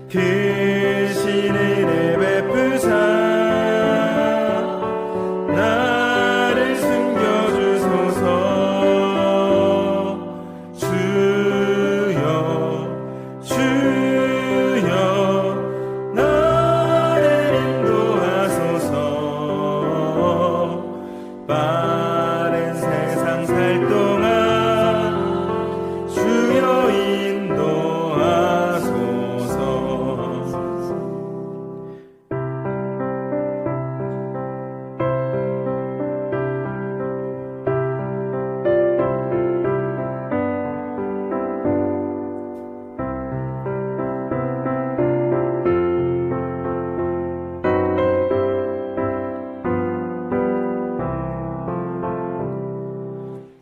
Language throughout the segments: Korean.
그 신은혜 베푸사 나를 숨겨주소서. 주여 주여 나를 인도하소서. 빠른 세상 살 동안 주여 인도하소서.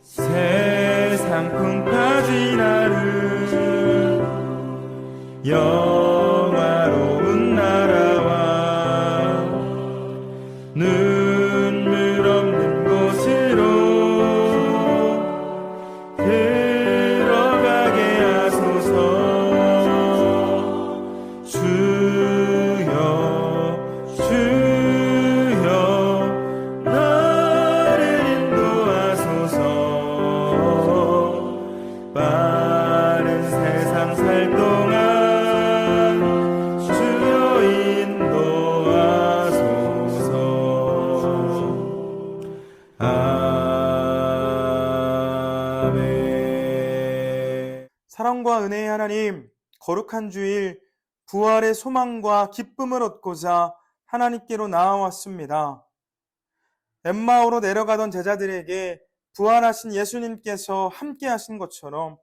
세상 풍파진 않은 영화로운 나라와 눈물 없는 곳으로 들어가게 하소서. 주여 주여 나를 인도하소서. 빠른 세상 살 동안 주여 인도하소서. 아멘. 사랑과 은혜의 하나님, 거룩한 주일, 부활의 소망과 기쁨을 얻고자 하나님께로 나아왔습니다. 엠마오로 내려가던 제자들에게 부활하신 예수님께서 함께 하신 것처럼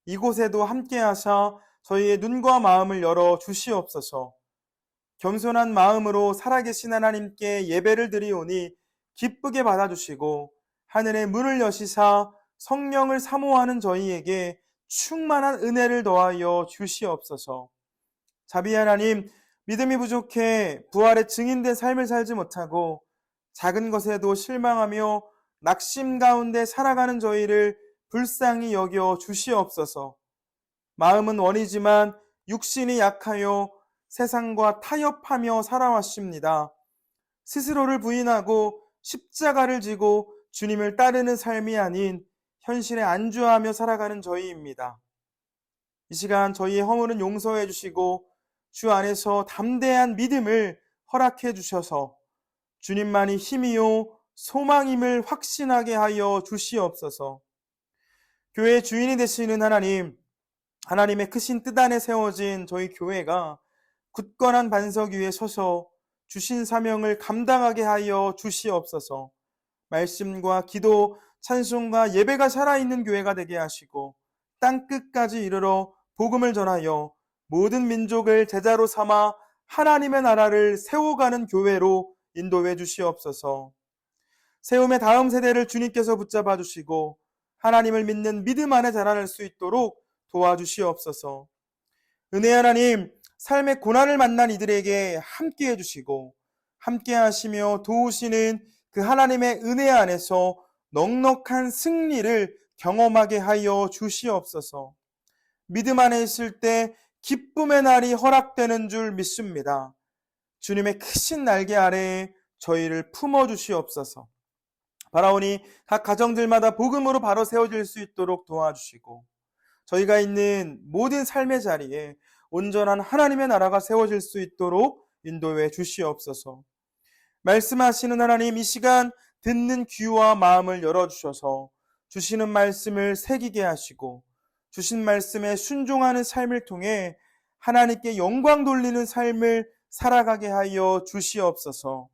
이곳에도 함께 하사 저희의 눈과 마음을 열어 주시옵소서. 겸손한 마음으로 살아계신 하나님께 예배를 드리오니 기쁘게 받아주시고 하늘의 문을 여시사 성령을 사모하는 저희에게 충만한 은혜를 더하여 주시옵소서. 자비 하나님, 믿음이 부족해 부활의 증인된 삶을 살지 못하고 작은 것에도 실망하며 낙심 가운데 살아가는 저희를 불쌍히 여겨 주시옵소서. 마음은 원이지만 육신이 약하여 세상과 타협하며 살아왔습니다. 스스로를 부인하고 십자가를 지고 주님을 따르는 삶이 아닌 현실에 안주하며 살아가는 저희입니다. 이 시간 저희의 허물은 용서해 주시고 주 안에서 담대한 믿음을 허락해 주셔서 주님만이 힘이요 소망임을 확신하게 하여 주시옵소서. 교회의 주인이 되시는 하나님, 하나님의 크신 뜻 안에 세워진 저희 교회가 굳건한 반석 위에 서서 주신 사명을 감당하게 하여 주시옵소서. 말씀과 기도, 찬송과 예배가 살아있는 교회가 되게 하시고 땅끝까지 이르러 복음을 전하여 모든 민족을 제자로 삼아 하나님의 나라를 세워가는 교회로 인도해 주시옵소서. 세움의 다음 세대를 주님께서 붙잡아 주시고 하나님을 믿는 믿음 안에 자라날 수 있도록 도와주시옵소서. 은혜 하나님, 삶의 고난을 만난 이들에게 함께 해주시고 함께 하시며 도우시는 그 하나님의 은혜 안에서 넉넉한 승리를 경험하게 하여 주시옵소서. 믿음 안에 있을 때 기쁨의 날이 허락되는 줄 믿습니다. 주님의 크신 날개 아래에 저희를 품어주시옵소서. 바라오니 각 가정들마다 복음으로 바로 세워질 수 있도록 도와주시고 저희가 있는 모든 삶의 자리에 온전한 하나님의 나라가 세워질 수 있도록 인도해 주시옵소서. 말씀하시는 하나님, 이 시간 듣는 귀와 마음을 열어주셔서 주시는 말씀을 새기게 하시고 주신 말씀에 순종하는 삶을 통해 하나님께 영광 돌리는 삶을 살아가게 하여 주시옵소서.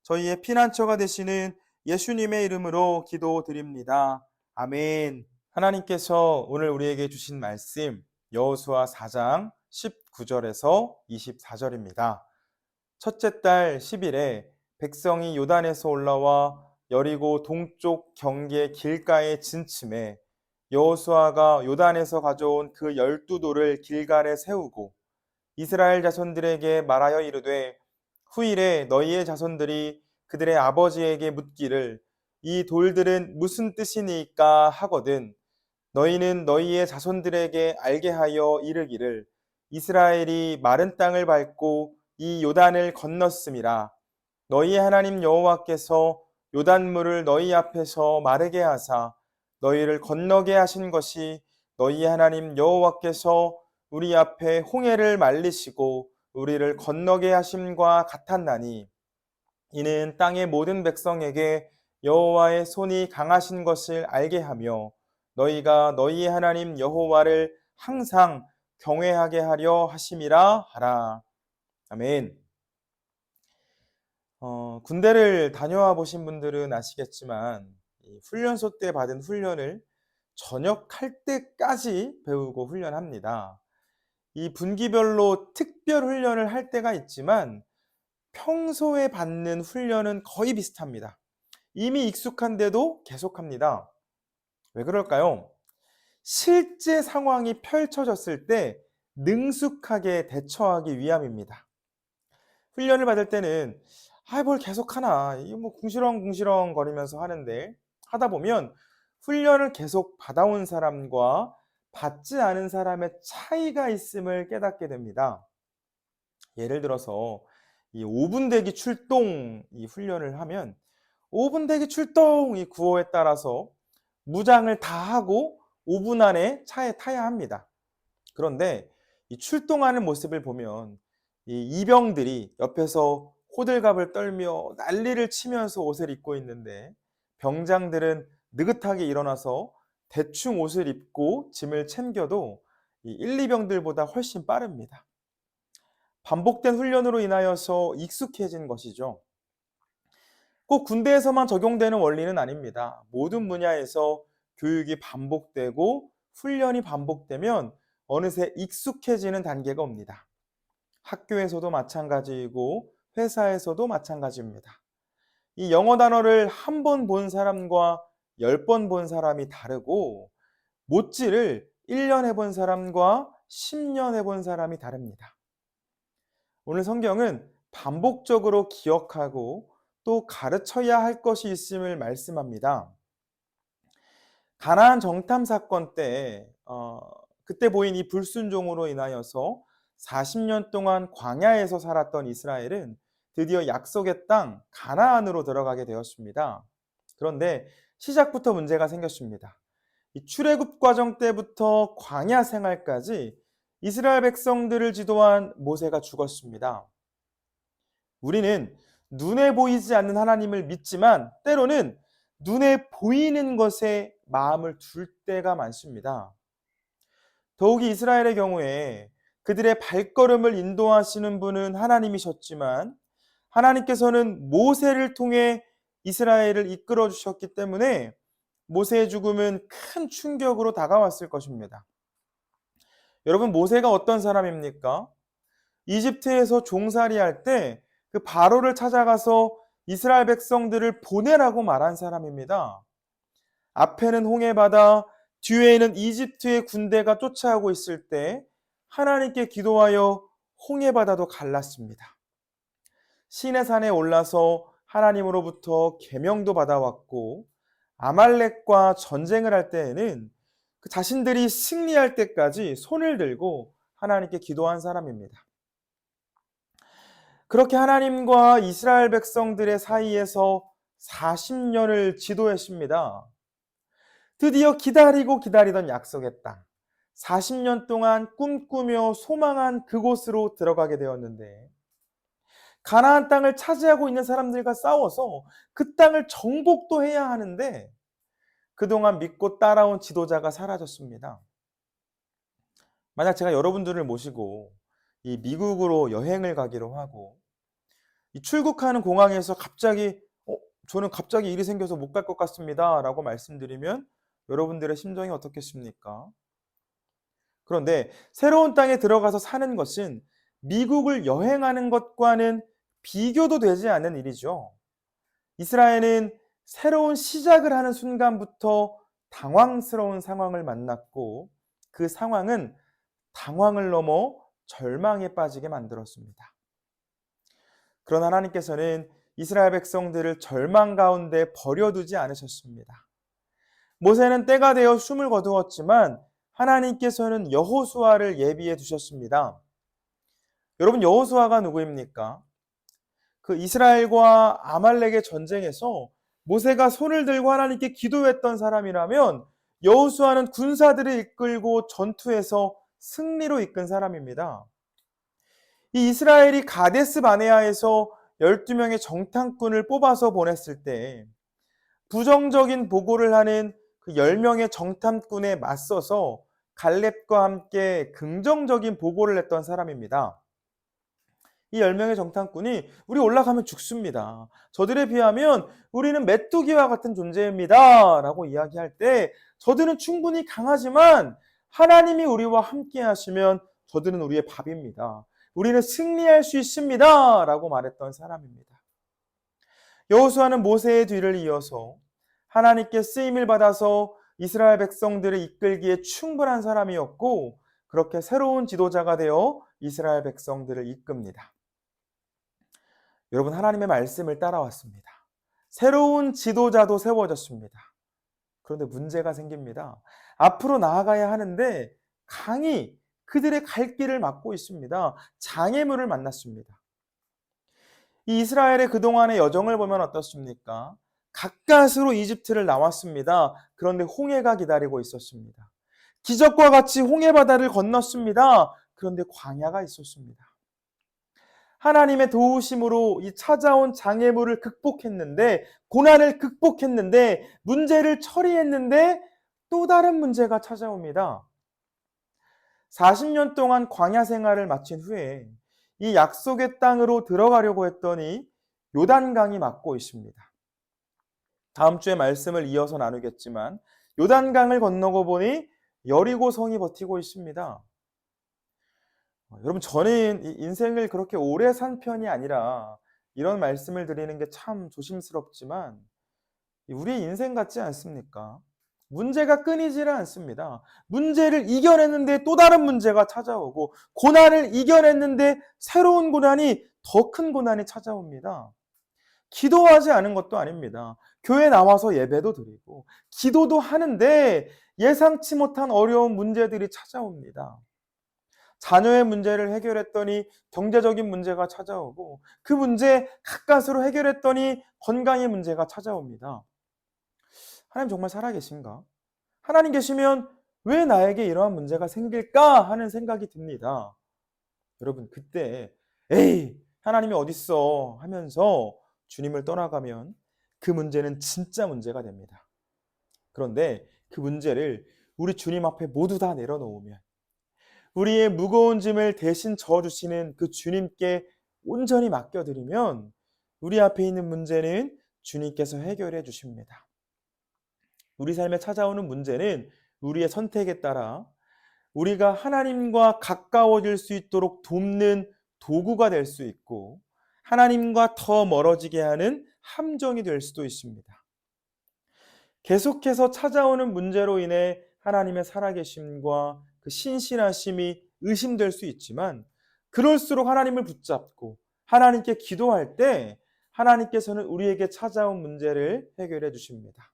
저희의 피난처가 되시는 예수님의 이름으로 기도드립니다. 아멘. 하나님께서 오늘 우리에게 주신 말씀 여호수아 4장 19절에서 24절입니다. 첫째 달 10일에 백성이 요단에서 올라와 여리고 동쪽 경계 길가에 진침해 여호수아가 요단에서 가져온 그 12돌을 길갈에 세우고 이스라엘 자손들에게 말하여 이르되 후일에 너희의 자손들이 그들의 아버지에게 묻기를 이 돌들은 무슨 뜻이니까 하거든 너희는 너희의 자손들에게 알게 하여 이르기를 이스라엘이 마른 땅을 밟고 이 요단을 건넜음이라. 너희 하나님 여호와께서 요단물을 너희 앞에서 마르게 하사 너희를 건너게 하신 것이 너희 하나님 여호와께서 우리 앞에 홍해를 말리시고 우리를 건너게 하심과 같았나니 이는 땅의 모든 백성에게 여호와의 손이 강하신 것을 알게 하며 너희가 너희 하나님 여호와를 항상 경외하게 하려 하심이라 하라. 아멘. 군대를 다녀와 보신 분들은 아시겠지만 이 훈련소 때 받은 훈련을 전역할 때까지 배우고 훈련합니다. 이 분기별로 특별 훈련을 할 때가 있지만 평소에 받는 훈련은 거의 비슷합니다. 이미 익숙한데도 계속합니다. 왜 그럴까요? 실제 상황이 펼쳐졌을 때 능숙하게 대처하기 위함입니다. 훈련을 받을 때는 뭘 계속하나, 이거 뭐 궁시렁궁시렁 거리면서 하는데, 하다 보면 훈련을 계속 받아온 사람과 받지 않은 사람의 차이가 있음을 깨닫게 됩니다. 예를 들어서 이 5분 대기 출동 이 훈련을 하면 5분 대기 출동 이 구호에 따라서 무장을 다 하고 5분 안에 차에 타야 합니다. 그런데 이 출동하는 모습을 보면 이 이병들이 옆에서 호들갑을 떨며 난리를 치면서 옷을 입고 있는데 병장들은 느긋하게 일어나서 대충 옷을 입고 짐을 챙겨도 이 1, 2병들보다 훨씬 빠릅니다. 반복된 훈련으로 인하여서 익숙해진 것이죠. 꼭 군대에서만 적용되는 원리는 아닙니다. 모든 분야에서 교육이 반복되고 훈련이 반복되면 어느새 익숙해지는 단계가 옵니다. 학교에서도 마찬가지이고 회사에서도 마찬가지입니다. 이 영어 단어를 한 번 본 사람과 10번 본 사람이 다르고 못지를 1년 해본 사람과 10년 해본 사람이 다릅니다. 오늘 성경은 반복적으로 기억하고 또 가르쳐야 할 것이 있음을 말씀합니다. 가나안 정탐 사건 때 그때 보인 이 불순종으로 인하여서 40년 동안 광야에서 살았던 이스라엘은 드디어 약속의 땅 가나안으로 들어가게 되었습니다. 그런데 시작부터 문제가 생겼습니다. 이 출애굽 과정 때부터 광야 생활까지 이스라엘 백성들을 지도한 모세가 죽었습니다. 우리는 눈에 보이지 않는 하나님을 믿지만 때로는 눈에 보이는 것에 마음을 둘 때가 많습니다. 더욱이 이스라엘의 경우에 그들의 발걸음을 인도하시는 분은 하나님이셨지만 하나님께서는 모세를 통해 이스라엘을 이끌어 주셨기 때문에 모세의 죽음은 큰 충격으로 다가왔을 것입니다. 여러분, 모세가 어떤 사람입니까? 이집트에서 종살이할 때 그 바로를 찾아가서 이스라엘 백성들을 보내라고 말한 사람입니다. 앞에는 홍해바다, 뒤에는 이집트의 군대가 쫓아오고 있을 때 하나님께 기도하여 홍해바다도 갈랐습니다. 시내산에 올라서 하나님으로부터 계명도 받아왔고 아말렉과 전쟁을 할 때에는 그 자신들이 승리할 때까지 손을 들고 하나님께 기도한 사람입니다. 그렇게 하나님과 이스라엘 백성들의 사이에서 40년을 지도했습니다. 드디어 기다리고 기다리던 약속의 땅, 40년 동안 꿈꾸며 소망한 그곳으로 들어가게 되었는데 가나안 땅을 차지하고 있는 사람들과 싸워서 그 땅을 정복도 해야 하는데 그동안 믿고 따라온 지도자가 사라졌습니다. 만약 제가 여러분들을 모시고 이 미국으로 여행을 가기로 하고 이 출국하는 공항에서 저는 갑자기 일이 생겨서 못 갈 것 같습니다 라고 말씀드리면 여러분들의 심정이 어떻겠습니까? 그런데 새로운 땅에 들어가서 사는 것은 미국을 여행하는 것과는 비교도 되지 않는 일이죠. 이스라엘은 새로운 시작을 하는 순간부터 당황스러운 상황을 만났고 그 상황은 당황을 넘어 절망에 빠지게 만들었습니다. 그러나 하나님께서는 이스라엘 백성들을 절망 가운데 버려두지 않으셨습니다. 모세는 때가 되어 숨을 거두었지만 하나님께서는 여호수아를 예비해 두셨습니다. 여러분, 여호수아가 누구입니까? 그 이스라엘과 아말렉의 전쟁에서 모세가 손을 들고 하나님께 기도했던 사람이라면 여호수아는 군사들을 이끌고 전투에서 승리로 이끈 사람입니다. 이 이스라엘이 가데스 바네아에서 12명의 정탐꾼을 뽑아서 보냈을 때 부정적인 보고를 하는 그 10명의 정탐꾼에 맞서서 갈렙과 함께 긍정적인 보고를 했던 사람입니다. 이 10명의 정탐꾼이 우리 올라가면 죽습니다. 저들에 비하면 우리는 메뚜기와 같은 존재입니다. 라고 이야기할 때 저들은 충분히 강하지만 하나님이 우리와 함께 하시면 저들은 우리의 밥입니다. 우리는 승리할 수 있습니다. 라고 말했던 사람입니다. 여호수아는 모세의 뒤를 이어서 하나님께 쓰임을 받아서 이스라엘 백성들을 이끌기에 충분한 사람이었고 그렇게 새로운 지도자가 되어 이스라엘 백성들을 이끕니다. 여러분, 하나님의 말씀을 따라왔습니다. 새로운 지도자도 세워졌습니다. 그런데 문제가 생깁니다. 앞으로 나아가야 하는데 강이 그들의 갈 길을 막고 있습니다. 장애물을 만났습니다. 이 이스라엘의 그동안의 여정을 보면 어떻습니까? 가까스로 이집트를 나왔습니다. 그런데 홍해가 기다리고 있었습니다. 기적과 같이 홍해바다를 건넜습니다. 그런데 광야가 있었습니다. 하나님의 도우심으로 이 찾아온 장애물을 극복했는데, 고난을 극복했는데, 문제를 처리했는데 또 다른 문제가 찾아옵니다. 40년 동안 광야 생활을 마친 후에 이 약속의 땅으로 들어가려고 했더니 요단강이 막고 있습니다. 다음 주에 말씀을 이어서 나누겠지만 요단강을 건너고 보니 여리고 성이 버티고 있습니다. 여러분, 저는 인생을 그렇게 오래 산 편이 아니라 이런 말씀을 드리는 게 참 조심스럽지만 우리의 인생 같지 않습니까? 문제가 끊이지를 않습니다. 문제를 이겨냈는데 또 다른 문제가 찾아오고 고난을 이겨냈는데 새로운 고난이 더 큰 고난이 찾아옵니다. 기도하지 않은 것도 아닙니다. 교회 나와서 예배도 드리고 기도도 하는데 예상치 못한 어려운 문제들이 찾아옵니다. 자녀의 문제를 해결했더니 경제적인 문제가 찾아오고 그 문제 가까스로 해결했더니 건강의 문제가 찾아옵니다. 하나님 정말 살아계신가? 하나님 계시면 왜 나에게 이러한 문제가 생길까 하는 생각이 듭니다. 여러분, 그때 에이, 하나님이 어딨어 하면서 주님을 떠나가면 그 문제는 진짜 문제가 됩니다. 그런데 그 문제를 우리 주님 앞에 모두 다 내려놓으면 우리의 무거운 짐을 대신 져주시는 그 주님께 온전히 맡겨드리면 우리 앞에 있는 문제는 주님께서 해결해 주십니다. 우리 삶에 찾아오는 문제는 우리의 선택에 따라 우리가 하나님과 가까워질 수 있도록 돕는 도구가 될 수 있고 하나님과 더 멀어지게 하는 함정이 될 수도 있습니다. 계속해서 찾아오는 문제로 인해 하나님의 살아계심과 그 신실하심이 의심될 수 있지만 그럴수록 하나님을 붙잡고 하나님께 기도할 때 하나님께서는 우리에게 찾아온 문제를 해결해 주십니다.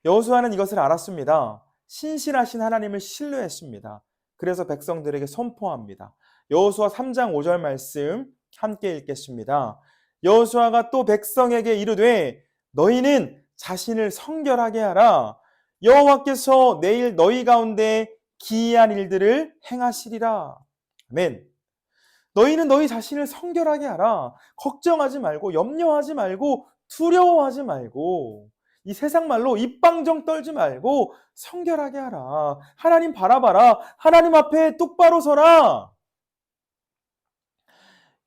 여호수아는 이것을 알았습니다. 신실하신 하나님을 신뢰했습니다. 그래서 백성들에게 선포합니다. 여호수아 3장 5절 말씀 함께 읽겠습니다. 여호수아가 또 백성에게 이르되 너희는 자신을 성결하게 하라. 여호와께서 내일 너희 가운데 기이한 일들을 행하시리라. 아멘. 너희는 너희 자신을 성결하게 하라. 걱정하지 말고 염려하지 말고 두려워하지 말고 이 세상 말로 입방정 떨지 말고 성결하게 하라. 하나님 바라봐라. 하나님 앞에 똑바로 서라.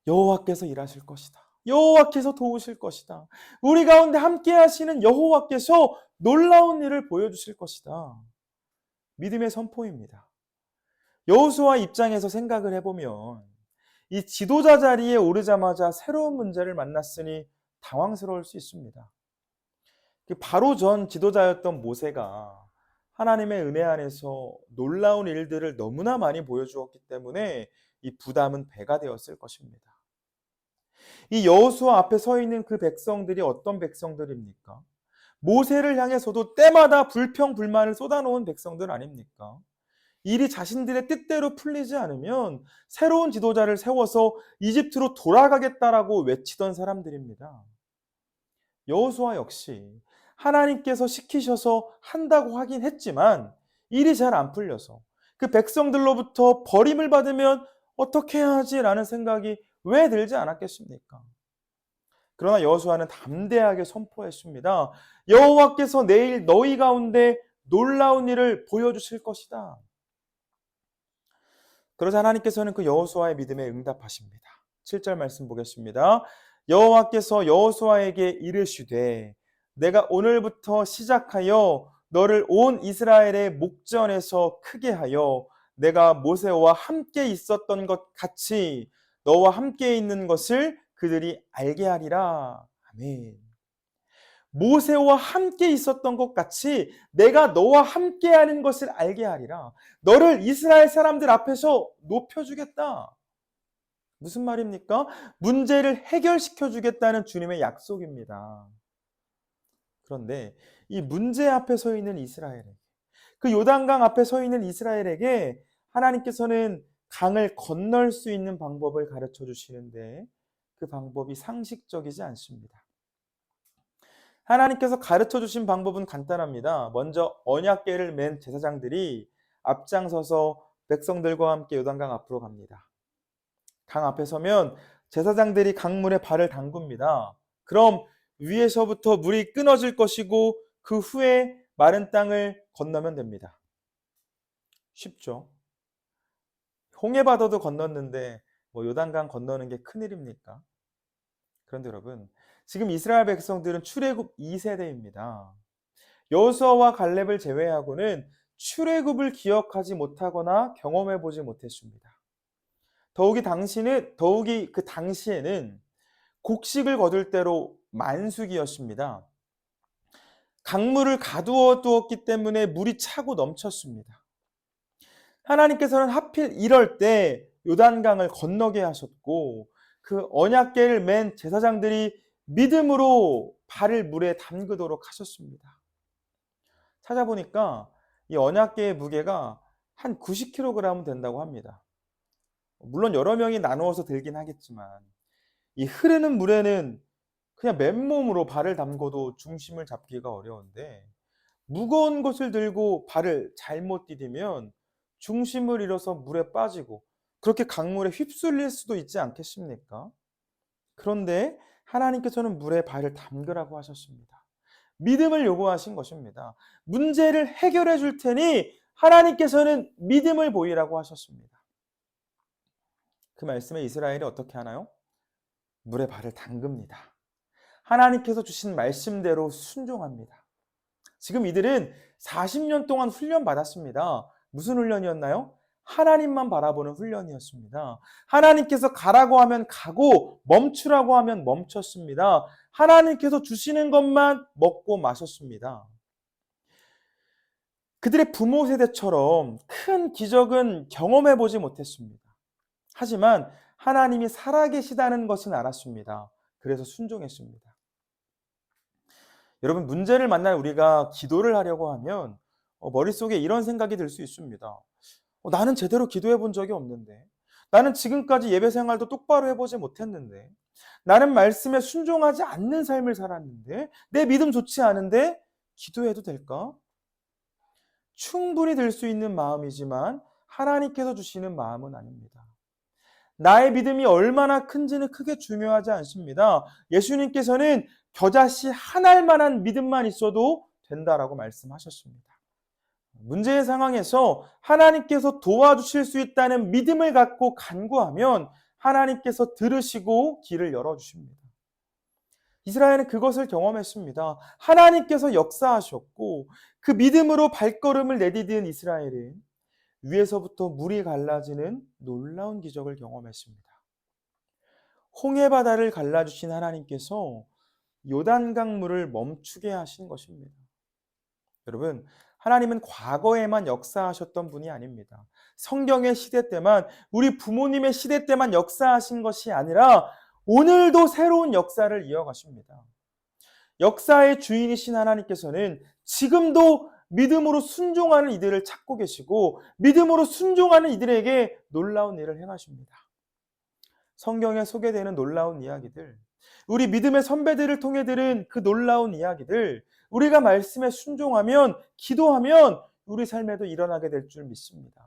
여호와께서 일하실 것이다. 여호와께서 도우실 것이다. 우리 가운데 함께 하시는 여호와께서 놀라운 일을 보여주실 것이다. 믿음의 선포입니다. 여호수아 입장에서 생각을 해보면 이 지도자 자리에 오르자마자 새로운 문제를 만났으니 당황스러울 수 있습니다. 바로 전 지도자였던 모세가 하나님의 은혜 안에서 놀라운 일들을 너무나 많이 보여주었기 때문에 이 부담은 배가 되었을 것입니다. 이 여호수아 앞에 서 있는 그 백성들이 어떤 백성들입니까? 모세를 향해서도 때마다 불평불만을 쏟아놓은 백성들 아닙니까? 일이 자신들의 뜻대로 풀리지 않으면 새로운 지도자를 세워서 이집트로 돌아가겠다라고 외치던 사람들입니다. 여호수아 역시 하나님께서 시키셔서 한다고 하긴 했지만 일이 잘 안 풀려서 그 백성들로부터 버림을 받으면 어떻게 해야지라는 생각이 왜 들지 않았겠습니까? 그러나 여호수아는 담대하게 선포했습니다. 여호와께서 내일 너희 가운데 놀라운 일을 보여주실 것이다. 그러자 하나님께서는 그 여호수아의 믿음에 응답하십니다. 7절 말씀 보겠습니다. 여호와께서 여호수아에게 이르시되 내가 오늘부터 시작하여 너를 온 이스라엘의 목전에서 크게 하여 내가 모세와 함께 있었던 것 같이 너와 함께 있는 것을 그들이 알게 하리라. 아멘. 모세와 함께 있었던 것 같이 내가 너와 함께하는 것을 알게 하리라. 너를 이스라엘 사람들 앞에서 높여주겠다. 무슨 말입니까? 문제를 해결시켜 주겠다는 주님의 약속입니다. 그런데 이 문제 앞에 서 있는 이스라엘에게, 그 요단강 앞에 서 있는 이스라엘에게 하나님께서는 강을 건널 수 있는 방법을 가르쳐 주시는데 그 방법이 상식적이지 않습니다. 하나님께서 가르쳐 주신 방법은 간단합니다. 먼저 언약궤를 맨 제사장들이 앞장서서 백성들과 함께 요단강 앞으로 갑니다. 강 앞에 서면 제사장들이 강물에 발을 담굽니다. 그럼 위에서부터 물이 끊어질 것이고 그 후에 마른 땅을 건너면 됩니다. 쉽죠? 홍해바다도 건넜는데 요단강 건너는 게 큰일입니까? 그런데 여러분, 지금 이스라엘 백성들은 출애굽 2세대입니다. 여호수아와 갈렙을 제외하고는 출애굽을 기억하지 못하거나 경험해 보지 못했습니다. 더욱이 그 당시에는 곡식을 거둘 때로 만수기였습니다. 강물을 가두어 두었기 때문에 물이 차고 넘쳤습니다. 하나님께서는 하필 이럴 때 요단강을 건너게 하셨고 그 언약궤를 맨 제사장들이 믿음으로 발을 물에 담그도록 하셨습니다. 찾아보니까 이 언약궤의 무게가 한 90kg 된다고 합니다. 물론 여러 명이 나누어서 들긴 하겠지만 이 흐르는 물에는 그냥 맨몸으로 발을 담궈도 중심을 잡기가 어려운데 무거운 것을 들고 발을 잘못 디디면 중심을 잃어서 물에 빠지고 그렇게 강물에 휩쓸릴 수도 있지 않겠습니까? 그런데 하나님께서는 물에 발을 담그라고 하셨습니다. 믿음을 요구하신 것입니다. 문제를 해결해 줄 테니 하나님께서는 믿음을 보이라고 하셨습니다. 그 말씀에 이스라엘이 어떻게 하나요? 물에 발을 담급니다. 하나님께서 주신 말씀대로 순종합니다. 지금 이들은 40년 동안 훈련 받았습니다. 무슨 훈련이었나요? 하나님만 바라보는 훈련이었습니다. 하나님께서 가라고 하면 가고 멈추라고 하면 멈췄습니다. 하나님께서 주시는 것만 먹고 마셨습니다. 그들의 부모 세대처럼 큰 기적은 경험해 보지 못했습니다. 하지만 하나님이 살아계시다는 것은 알았습니다. 그래서 순종했습니다. 여러분, 문제를 만날 우리가 기도를 하려고 하면 머릿속에 이런 생각이 들 수 있습니다. 나는 제대로 기도해 본 적이 없는데, 나는 지금까지 예배 생활도 똑바로 해보지 못했는데, 나는 말씀에 순종하지 않는 삶을 살았는데, 내 믿음 좋지 않은데 기도해도 될까? 충분히 들 수 있는 마음이지만 하나님께서 주시는 마음은 아닙니다. 나의 믿음이 얼마나 큰지는 크게 중요하지 않습니다. 예수님께서는 겨자씨 한 알만한 믿음만 있어도 된다라고 말씀하셨습니다. 문제의 상황에서 하나님께서 도와주실 수 있다는 믿음을 갖고 간구하면 하나님께서 들으시고 길을 열어주십니다. 이스라엘은 그것을 경험했습니다. 하나님께서 역사하셨고 그 믿음으로 발걸음을 내디딘 이스라엘은 위에서부터 물이 갈라지는 놀라운 기적을 경험했습니다. 홍해바다를 갈라주신 하나님께서 요단강 물을 멈추게 하신 것입니다. 여러분, 하나님은 과거에만 역사하셨던 분이 아닙니다. 성경의 시대 때만, 우리 부모님의 시대 때만 역사하신 것이 아니라 오늘도 새로운 역사를 이어가십니다. 역사의 주인이신 하나님께서는 지금도 믿음으로 순종하는 이들을 찾고 계시고 믿음으로 순종하는 이들에게 놀라운 일을 행하십니다. 성경에 소개되는 놀라운 이야기들, 우리 믿음의 선배들을 통해 들은 그 놀라운 이야기들, 우리가 말씀에 순종하면, 기도하면 우리 삶에도 일어나게 될 줄 믿습니다.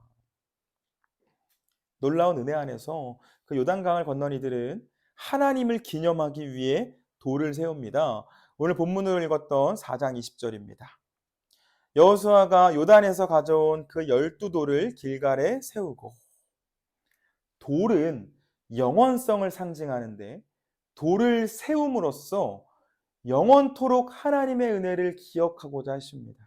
놀라운 은혜 안에서 그 요단강을 건넌 이들은 하나님을 기념하기 위해 돌을 세웁니다. 오늘 본문으로 읽었던 4장 20절입니다. 여호수아가 요단에서 가져온 그 12돌을 길갈에 세우고, 돌은 영원성을 상징하는데 돌을 세움으로써 영원토록 하나님의 은혜를 기억하고자 하십니다.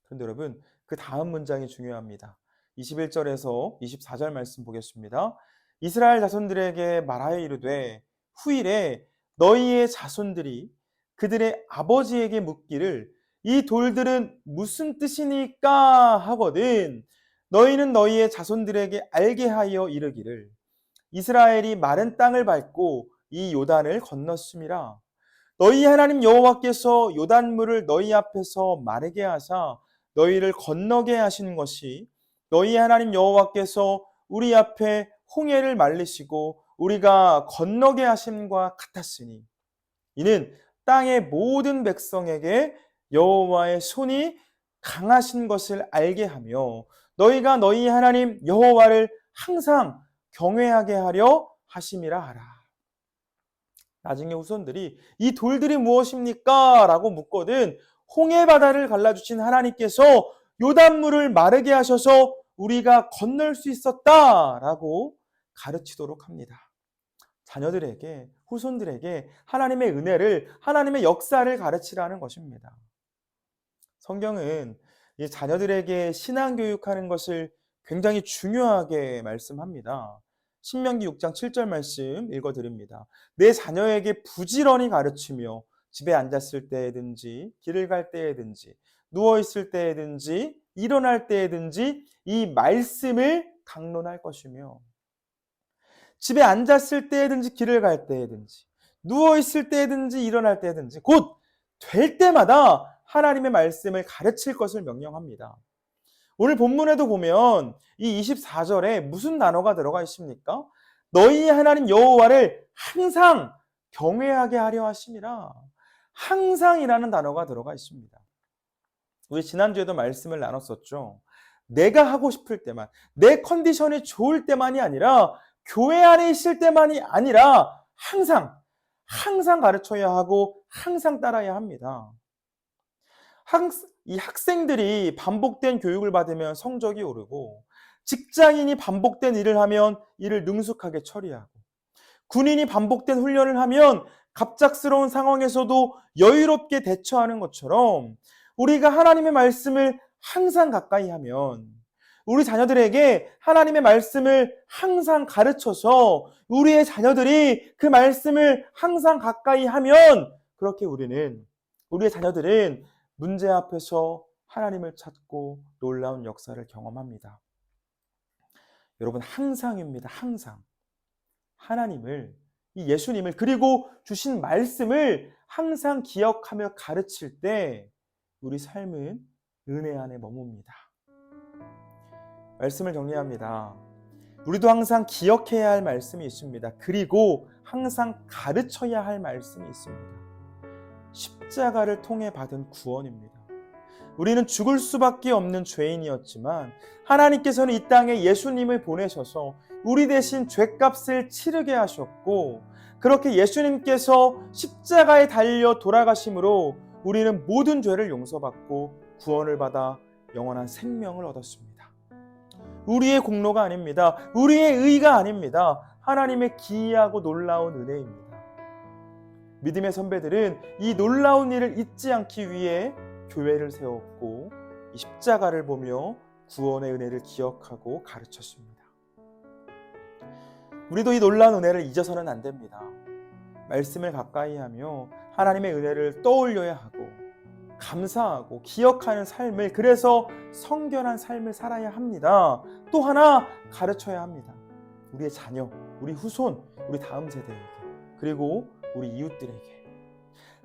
그런데 여러분, 그 다음 문장이 중요합니다. 21절에서 24절 말씀 보겠습니다. 이스라엘 자손들에게 말하여 이르되 후일에 너희의 자손들이 그들의 아버지에게 묻기를 이 돌들은 무슨 뜻이니까 하거든 너희는 너희의 자손들에게 알게 하여 이르기를 이스라엘이 마른 땅을 밟고 이 요단을 건넜음이라. 너희 하나님 여호와께서 요단물을 너희 앞에서 마르게 하사 너희를 건너게 하시는 것이 너희 하나님 여호와께서 우리 앞에 홍해를 말리시고 우리가 건너게 하심과 같았으니 이는 땅의 모든 백성에게 여호와의 손이 강하신 것을 알게 하며 너희가 너희 하나님 여호와를 항상 경외하게 하려 하심이라 하라. 나중에 후손들이 이 돌들이 무엇입니까? 라고 묻거든 홍해 바다를 갈라주신 하나님께서 요단물을 마르게 하셔서 우리가 건널 수 있었다라고 가르치도록 합니다. 자녀들에게, 후손들에게 하나님의 은혜를, 하나님의 역사를 가르치라는 것입니다. 성경은 이 자녀들에게 신앙교육하는 것을 굉장히 중요하게 말씀합니다. 신명기 6장 7절 말씀 읽어드립니다. 내 자녀에게 부지런히 가르치며 집에 앉았을 때든지 길을 갈 때든지 누워있을 때든지 일어날 때든지 이 말씀을 강론할 것이며 집에 앉았을 때든지 길을 갈 때든지 누워있을 때든지 일어날 때든지 곧 될 때마다 하나님의 말씀을 가르칠 것을 명령합니다. 오늘 본문에도 보면 이 24절에 무슨 단어가 들어가 있습니까? 너희 하나님 여호와를 항상 경외하게 하려 하심이라. 항상이라는 단어가 들어가 있습니다. 우리 지난주에도 말씀을 나눴었죠. 내가 하고 싶을 때만, 내 컨디션이 좋을 때만이 아니라 교회 안에 있을 때만이 아니라 항상 가르쳐야 하고 항상 따라야 합니다. 이 학생들이 반복된 교육을 받으면 성적이 오르고 직장인이 반복된 일을 하면 일을 능숙하게 처리하고 군인이 반복된 훈련을 하면 갑작스러운 상황에서도 여유롭게 대처하는 것처럼 우리가 하나님의 말씀을 항상 가까이 하면 우리 자녀들에게 하나님의 말씀을 항상 가르쳐서 우리의 자녀들이 그 말씀을 항상 가까이 하면 그렇게 우리의 자녀들은 문제 앞에서 하나님을 찾고 놀라운 역사를 경험합니다. 여러분 항상입니다. 항상 하나님을 이 예수님을 그리고 주신 말씀을 항상 기억하며 가르칠 때 우리 삶은 은혜 안에 머뭅니다. 말씀을 정리합니다. 우리도 항상 기억해야 할 말씀이 있습니다. 그리고 항상 가르쳐야 할 말씀이 있습니다. 십자가를 통해 받은 구원입니다. 우리는 죽을 수밖에 없는 죄인이었지만 하나님께서는 이 땅에 예수님을 보내셔서 우리 대신 죄값을 치르게 하셨고 그렇게 예수님께서 십자가에 달려 돌아가심으로 우리는 모든 죄를 용서받고 구원을 받아 영원한 생명을 얻었습니다. 우리의 공로가 아닙니다. 우리의 의가 아닙니다. 하나님의 기이하고 놀라운 은혜입니다. 믿음의 선배들은 이 놀라운 일을 잊지 않기 위해 교회를 세웠고 이 십자가를 보며 구원의 은혜를 기억하고 가르쳤습니다. 우리도 이 놀라운 은혜를 잊어서는 안 됩니다. 말씀을 가까이 하며 하나님의 은혜를 떠올려야 하고 감사하고 기억하는 삶을 그래서 성결한 삶을 살아야 합니다. 또 하나 가르쳐야 합니다. 우리의 자녀, 우리 후손, 우리 다음 세대에게 그리고 우리 이웃들에게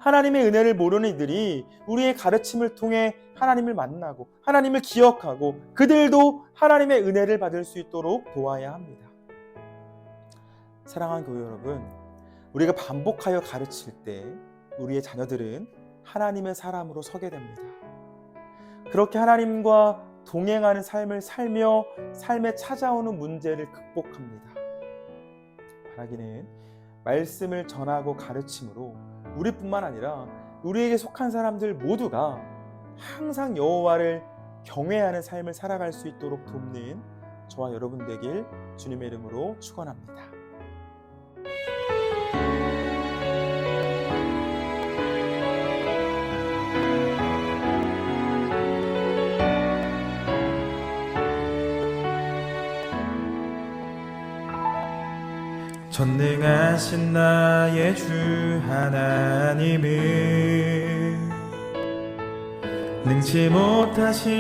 하나님의 은혜를 모르는 이들이 우리의 가르침을 통해 하나님을 만나고 하나님을 기억하고 그들도 하나님의 은혜를 받을 수 있도록 도와야 합니다. 사랑하는 교회 여러분, 우리가 반복하여 가르칠 때 우리의 자녀들은 하나님의 사람으로 서게 됩니다. 그렇게 하나님과 동행하는 삶을 살며 삶에 찾아오는 문제를 극복합니다. 바라기는 말씀을 전하고 가르침으로 우리뿐만 아니라 우리에게 속한 사람들 모두가 항상 여호와를 경외하는 삶을 살아갈 수 있도록 돕는 저와 여러분 되길 주님의 이름으로 축원합니다. 전능하신 나의 주 하나님은 능치 못하실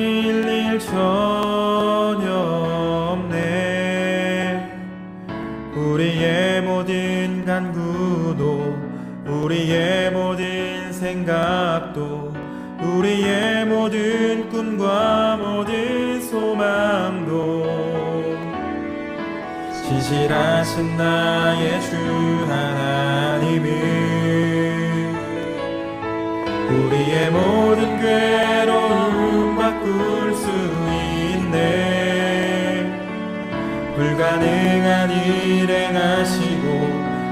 일 전혀 없네. 우리의 모든 간구도 우리의 모든 생각도 우리의 모든 꿈과 모든 소망도 신실하신 나의 주 하나님은 우리의 모든 괴로움 바꿀 수 있네. 불가능한 일 행하시고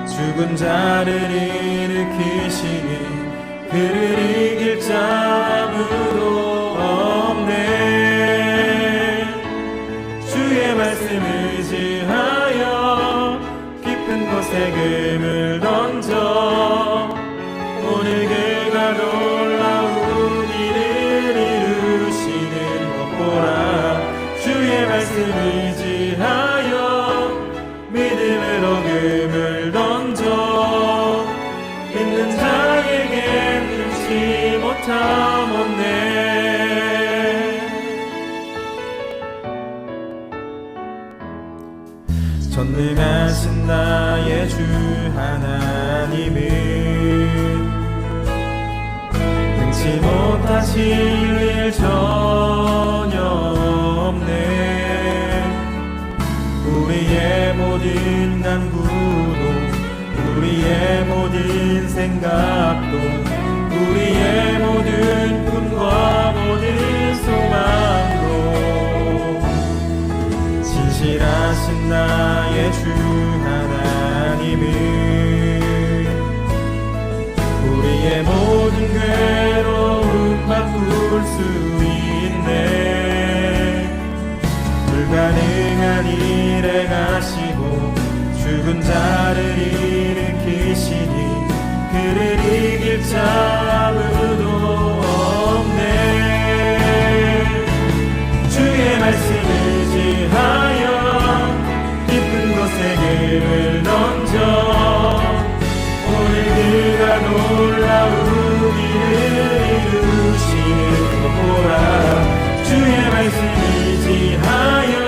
죽은 자를 일으키시니 그를 이길 자 아무도 없네. 주의 말씀 의지하여 깊은 곳에 금을 던져 오늘 그가 놀라운 일을 이루시는 것 보라. 주의 말씀 의지하여 믿음으로 금을 던져 믿는 자에겐 능치 못함 없네. 전능하신 나의 주 하나님은 능치 못하실 일 전혀 없네. 우리의 모든 간구도 우리의 모든 생각도 우리의 모든 꿈과 모든 소망도 신실하신 나의 주 하나님은 우리의 모든 괴로움 바꿀 수 있네. 불가능한 일 행하시고 죽은 자를 일으키시니 그를 이길 자 아무도 없네. 주의 말씀 의지하여 깊은 곳에 금을 던져 오늘 그가 놀라운 일을 이루시는 것 보라. 주의 말씀 의지하여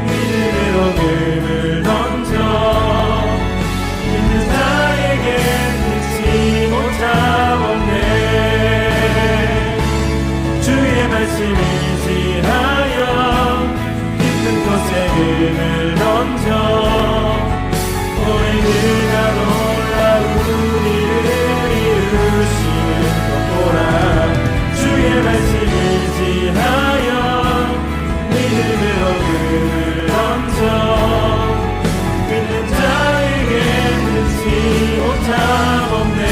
믿음으로 금을 던져 믿는 자에겐 능치 못함 없네. 주의 말씀 의지하여 깊은 곳에 금을 던져 오늘 그가 놀라운 일을 이루시는 것 보라. 주의 말씀 의지하여 믿음으로 금을 던져 믿는 자에게 능치 못함 없네.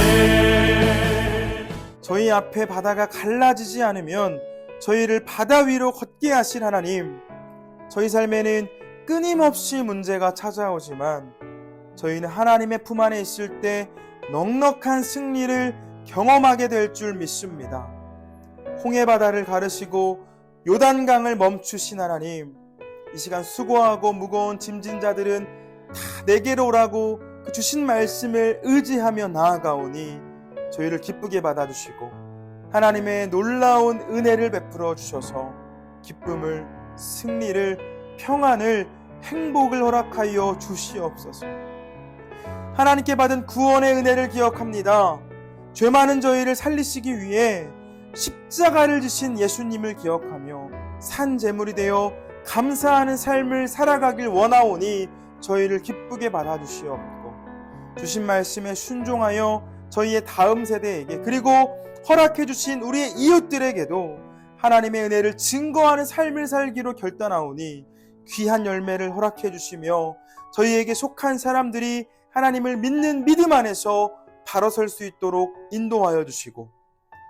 저희 앞에 바다가 갈라지지 않으면 저희를 바다 위로 걷게 하실 하나님, 저희 삶에는 끊임없이 문제가 찾아오지만 저희는 하나님의 품 안에 있을 때 넉넉한 승리를 경험하게 될 줄 믿습니다. 홍해 바다를 가르시고 요단강을 멈추신 하나님, 이 시간 수고하고 무거운 짐진 자들은 다 내게로 오라고 그 주신 말씀을 의지하며 나아가오니 저희를 기쁘게 받아주시고 하나님의 놀라운 은혜를 베풀어 주셔서 기쁨을, 승리를, 평안을, 행복을 허락하여 주시옵소서. 하나님께 받은 구원의 은혜를 기억합니다. 죄 많은 저희를 살리시기 위해 십자가를 지신 예수님을 기억하며 산 제물이 되어 감사하는 삶을 살아가길 원하오니 저희를 기쁘게 받아주시옵고, 주신 말씀에 순종하여 저희의 다음 세대에게, 그리고 허락해 주신 우리의 이웃들에게도 하나님의 은혜를 증거하는 삶을 살기로 결단하오니 귀한 열매를 허락해 주시며 저희에게 속한 사람들이 하나님을 믿는 믿음 안에서 바로 설 수 있도록 인도하여 주시고,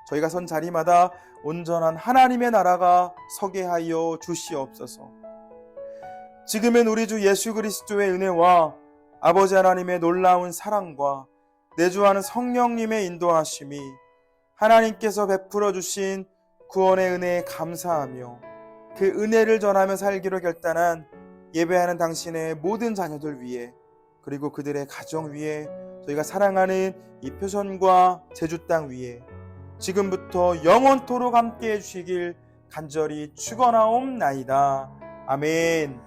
저희가 선 자리마다 온전한 하나님의 나라가 서게 하여 주시옵소서. 지금은 우리 주 예수 그리스도의 은혜와 아버지 하나님의 놀라운 사랑과 내주하는 성령님의 인도하심이, 하나님께서 베풀어 주신 구원의 은혜에 감사하며 그 은혜를 전하며 살기로 결단한 예배하는 당신의 모든 자녀들 위해, 그리고 그들의 가정 위에, 저희가 사랑하는 이 표선과 제주 땅 위에 지금부터 영원토록 함께 해주시길 간절히 축원하옵나이다. 아멘.